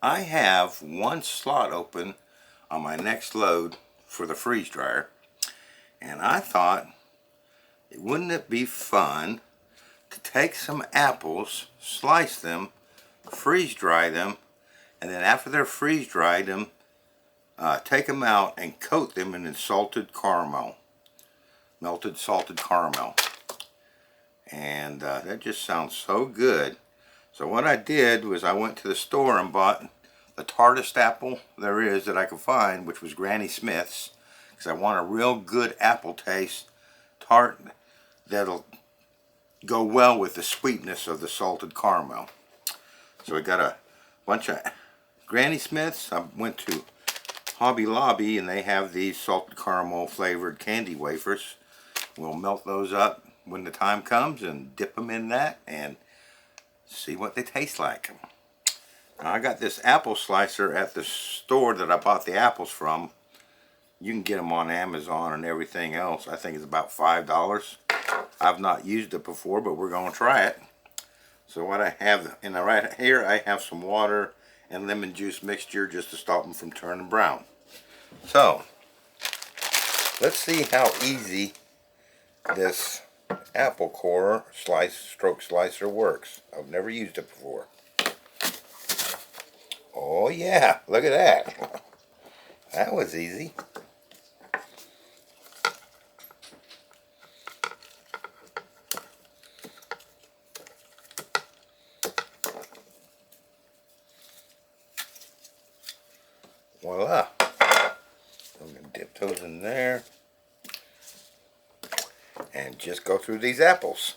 I have one slot open on my next load for the freeze dryer, and I thought, wouldn't it be fun to take some apples, slice them, freeze dry them, and then after they're freeze dried them, take them out and coat them in salted caramel, melted salted caramel. And that just sounds so good. So what I did was I went to the store and bought the tartest apple there is that I could find, which was Granny Smith's, because I want a real good apple taste, tart, that'll go well with the sweetness of the salted caramel. So we got a bunch of Granny Smith's. I went to Hobby Lobby and they have these salted caramel flavored candy wafers. We'll melt those up when the time comes and dip them in that and see what they taste like. Now, I got this apple slicer at the store that I bought the apples from. You can get them on Amazon and everything else. I think it's about $5. I've not used it before, but we're going to try it. So what I have in the right here, I have some water and lemon juice mixture just to stop them from turning brown. So let's see how easy this apple core stroke slicer works. I've never used it before. Oh yeah, look at that. That was easy. Voila. I'm going to dip those in there and just go through these apples.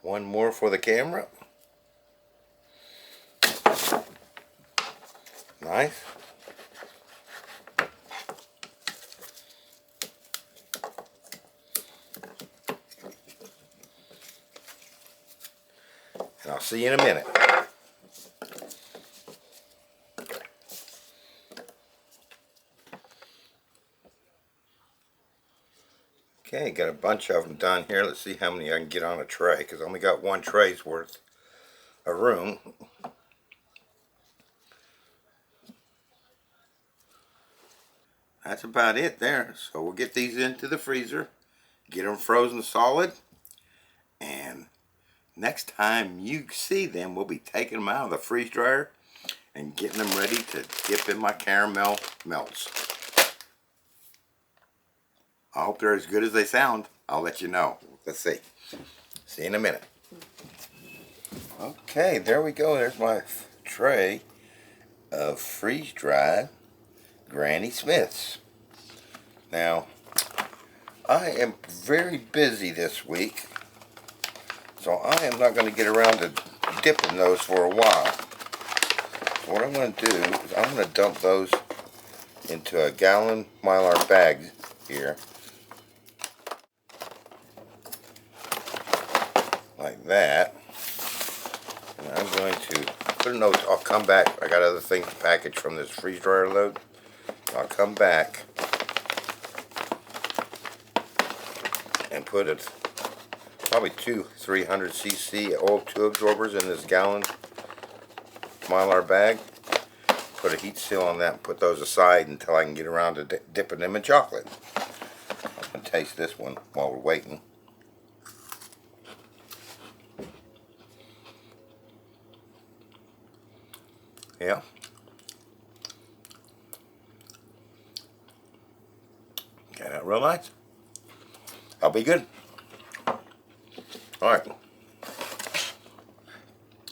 One more for the camera. Nice. And I'll see you in a minute. Okay, got a bunch of them done here. Let's see how many I can get on a tray, because I only got one tray's worth of room. That's about it there. So we'll get these into the freezer, get them frozen solid, and next time you see them, we'll be taking them out of the freeze dryer and getting them ready to dip in my caramel melts. I hope they're as good as they sound. I'll let you know. Let's see. See you in a minute. Okay, there we go. There's my tray of freeze-dried Granny Smith's. Now, I am very busy this week, so I am not going to get around to dipping those for a while. So what I'm going to do is I'm going to dump those into a gallon Mylar bag here, like that. And I'm going to put a note. I'll come back. I got other things to package from this freeze dryer load. I'll come back and put it probably two 300cc old 2 absorbers in this gallon Mylar bag. Put a heat seal on that and put those aside until I can get around to dipping them in chocolate. I'm going to taste this one while we're waiting. Yeah. Okay, that real nice. That'll be good. Alright.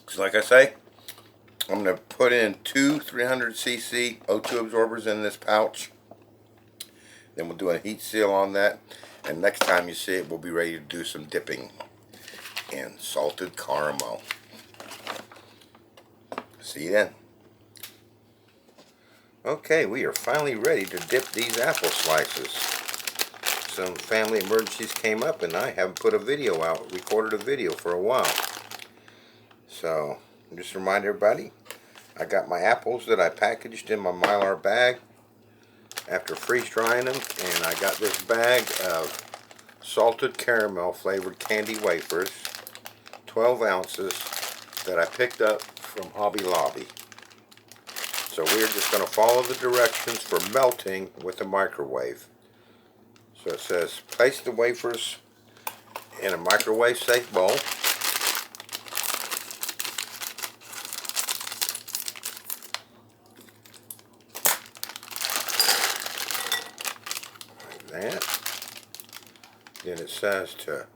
So like I say, I'm going to put in two 300cc O2 absorbers in this pouch. Then we'll do a heat seal on that. And next time you see it, we'll be ready to do some dipping in salted caramel. See you then. Okay, we are finally ready to dip these apple slices. Some family emergencies came up and I haven't put a video out, recorded a video for a while. So, just remind everybody, I got my apples that I packaged in my Mylar bag after freeze drying them, and I got this bag of salted caramel flavored candy wafers, 12 ounces, that I picked up from Hobby Lobby. So we're just going to follow the directions for melting with the microwave. So it says place the wafers in a microwave safe bowl. Like that. Then it says to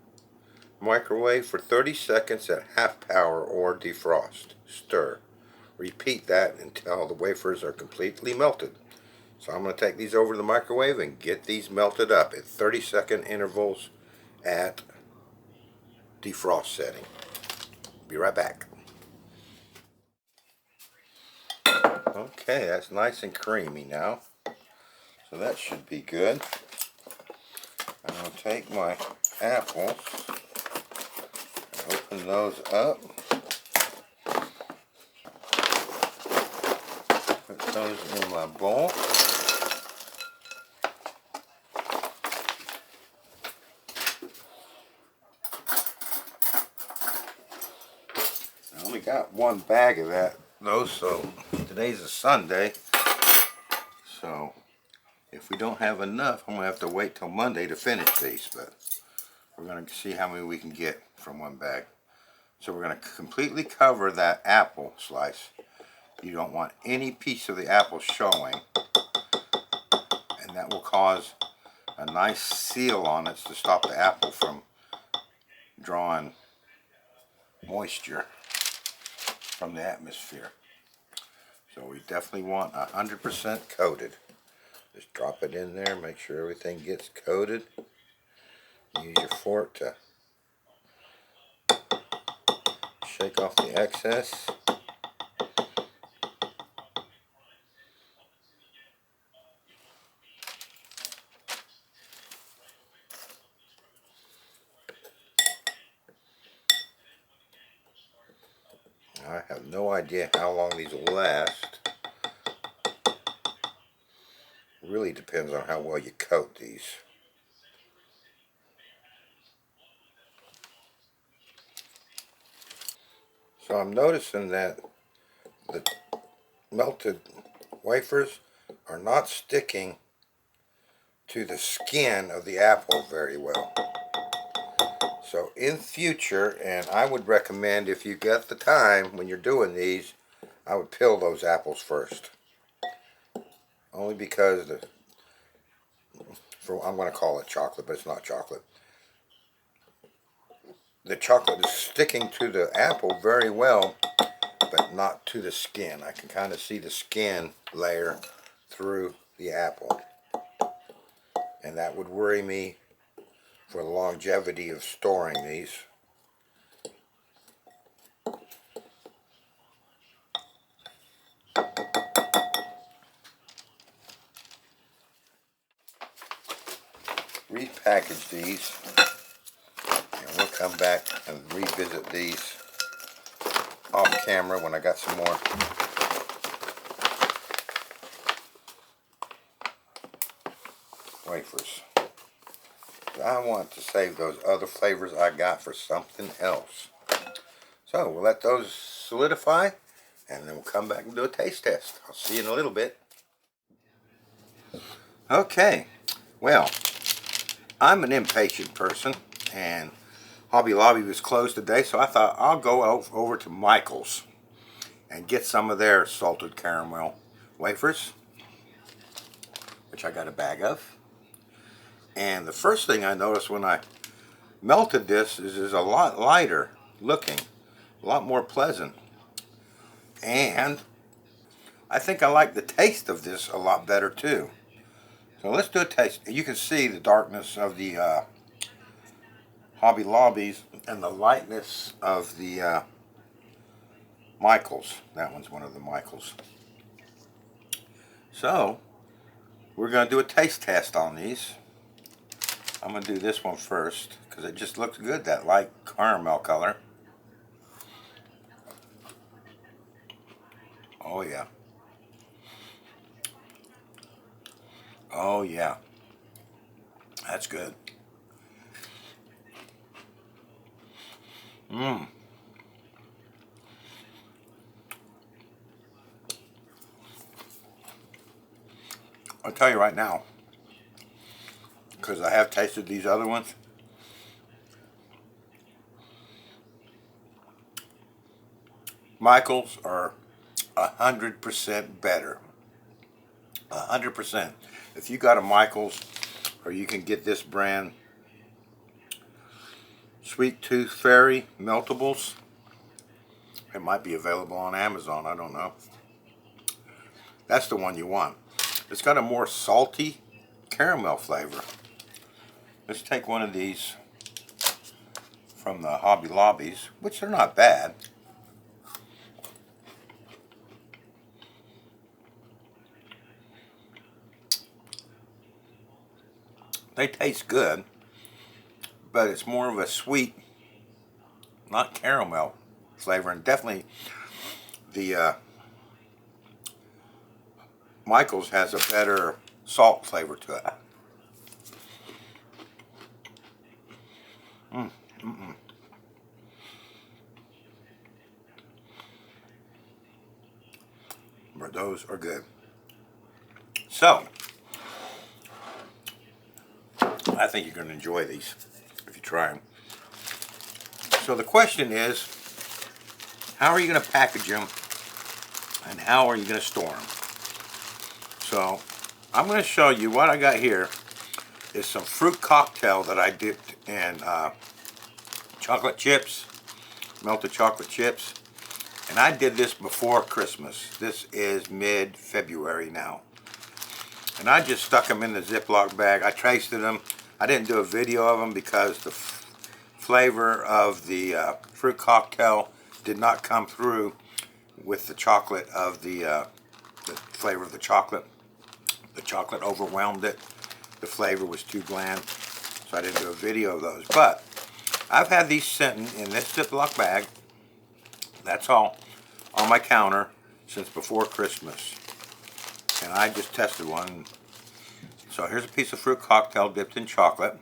microwave for 30 seconds at half power or defrost. Stir. Repeat that until the wafers are completely melted. So I'm going to take these over to the microwave and get these melted up at 30-second intervals at defrost setting. Be right back. Okay, that's nice and creamy now. So that should be good. I'm going to take my apples and open those up. Put those in my bowl. I only got one bag of those, so today's a Sunday. So if we don't have enough, I'm going to have to wait till Monday to finish these, but we're going to see how many we can get from one bag. So we're going to completely cover that apple slice. You don't want any piece of the apple showing, and that will cause a nice seal on it to stop the apple from drawing moisture from the atmosphere. So we definitely want 100% coated. Just drop it in there, make sure everything gets coated. Use your fork to shake off the excess. I have no idea how long these will last. It really depends on how well you coat these. So I'm noticing that the melted wafers are not sticking to the skin of the apple very well. So in future, and I would recommend if you get the time when you're doing these, I would peel those apples first. Only because I'm going to call it chocolate, but it's not chocolate. The chocolate is sticking to the apple very well, but not to the skin. I can kind of see the skin layer through the apple. And that would worry me for the longevity of storing these. Repackage these, and we'll come back and revisit these off camera when I got some more wafers. I want to save those other flavors I got for something else. So we'll let those solidify, and then we'll come back and do a taste test. I'll see you in a little bit. Okay, well, I'm an impatient person, and Hobby Lobby was closed today, so I thought I'll go over to Michael's and get some of their salted caramel wafers, which I got a bag of. And the first thing I noticed when I melted this is it's a lot lighter looking, a lot more pleasant. And I think I like the taste of this a lot better too. So let's do a taste. You can see the darkness of the Hobby Lobbies and the lightness of the Michael's. That one's one of the Michael's. So we're going to do a taste test on these. I'm going to do this one first because it just looks good, that light caramel color. Oh yeah. Oh yeah. That's good. I'll tell you right now, because I have tasted these other ones. Michael's are 100% better. 100%. If you got a Michael's, or you can get this brand, Sweet Tooth Fairy Meltables. It might be available on Amazon, I don't know. That's the one you want. It's got a more salty caramel flavor. Let's take one of these from the Hobby Lobbies, which are not bad. They taste good, but it's more of a sweet, not caramel flavor, and definitely the Michael's has a better salt flavor to it. But those are good. So, I think you're going to enjoy these if you try them. So the question is, how are you going to package them, and how are you going to store them? So I'm going to show you what I got here is some fruit cocktail that I dipped in chocolate chips, melted chocolate chips, and I did this before Christmas. This is mid-February now, and I just stuck them in the Ziploc bag. I tasted them. I didn't do a video of them because the flavor of the fruit cocktail did not come through with the chocolate of the flavor of the chocolate. The chocolate overwhelmed it. The flavor was too bland, so I didn't do a video of those. But I've had these sitting in this Ziploc bag, that's all, on my counter since before Christmas. And I just tested one. So here's a piece of fruit cocktail dipped in chocolate.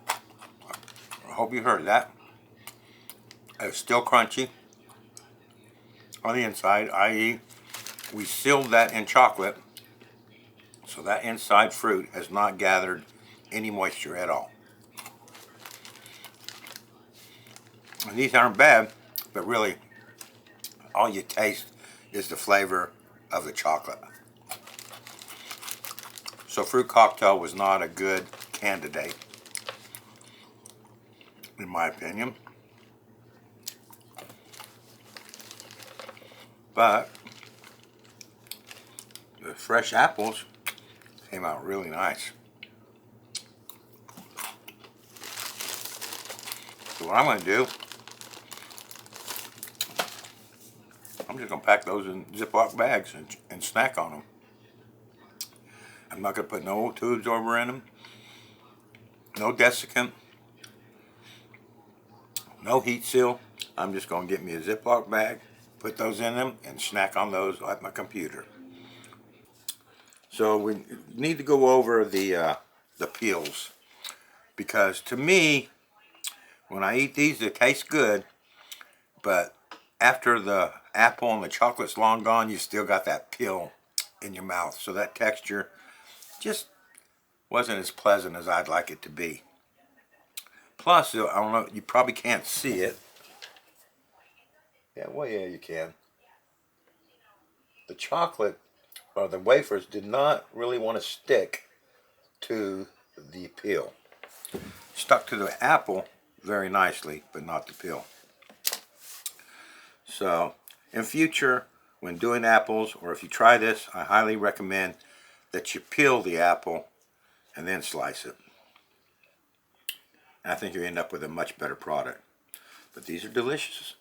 I hope you heard that. It's still crunchy on the inside, i.e. we sealed that in chocolate, so that inside fruit has not gathered any moisture at all. And these aren't bad, but really all you taste is the flavor of the chocolate. So fruit cocktail was not a good candidate, in my opinion. But the fresh apples came out really nice. So what I'm going to do, I'm just going to pack those in Ziploc bags and snack on them. I'm not going to put no tube absorber in them, no desiccant, no heat seal. I'm just going to get me a Ziploc bag, put those in them, and snack on those at my computer. So we need to go over the peels, because to me, when I eat these, they taste good, but after the apple and the chocolate's long gone, you still got that peel in your mouth. So that texture just wasn't as pleasant as I'd like it to be. Plus, I don't know, you probably can't see it. Yeah, well, yeah, you can. The chocolate, or the wafers, did not really want to stick to the peel. Stuck to the apple very nicely, but not the peel. So, in future, when doing apples, or if you try this, I highly recommend that you peel the apple and then slice it. And I think you end up with a much better product. But these are delicious,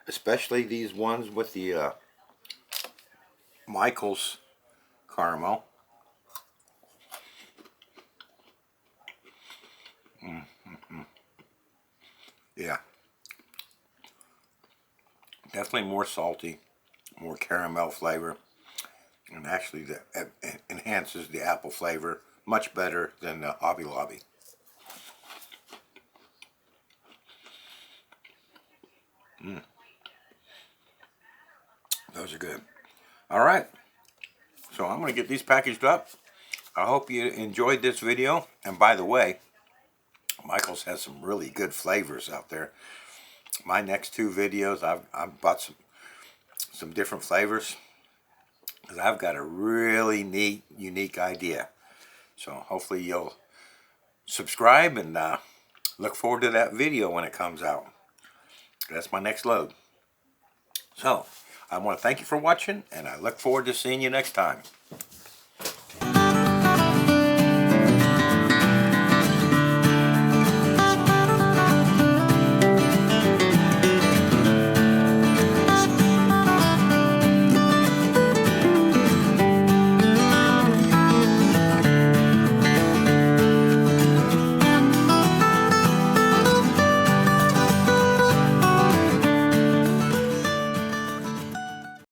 especially these ones with the Michael's caramel. Yeah, definitely more salty, more caramel flavor, and actually that enhances the apple flavor much better than the Hobby Lobby. Those are good. All right, So I'm going to get these packaged up. I hope you enjoyed this video. And by the way, Michael's has some really good flavors out there. My next two videos, I've bought some different flavors because I've got a really neat, unique idea. So hopefully you'll subscribe and look forward to that video when it comes out. That's my next load. So I want to thank you for watching, and I look forward to seeing you next time.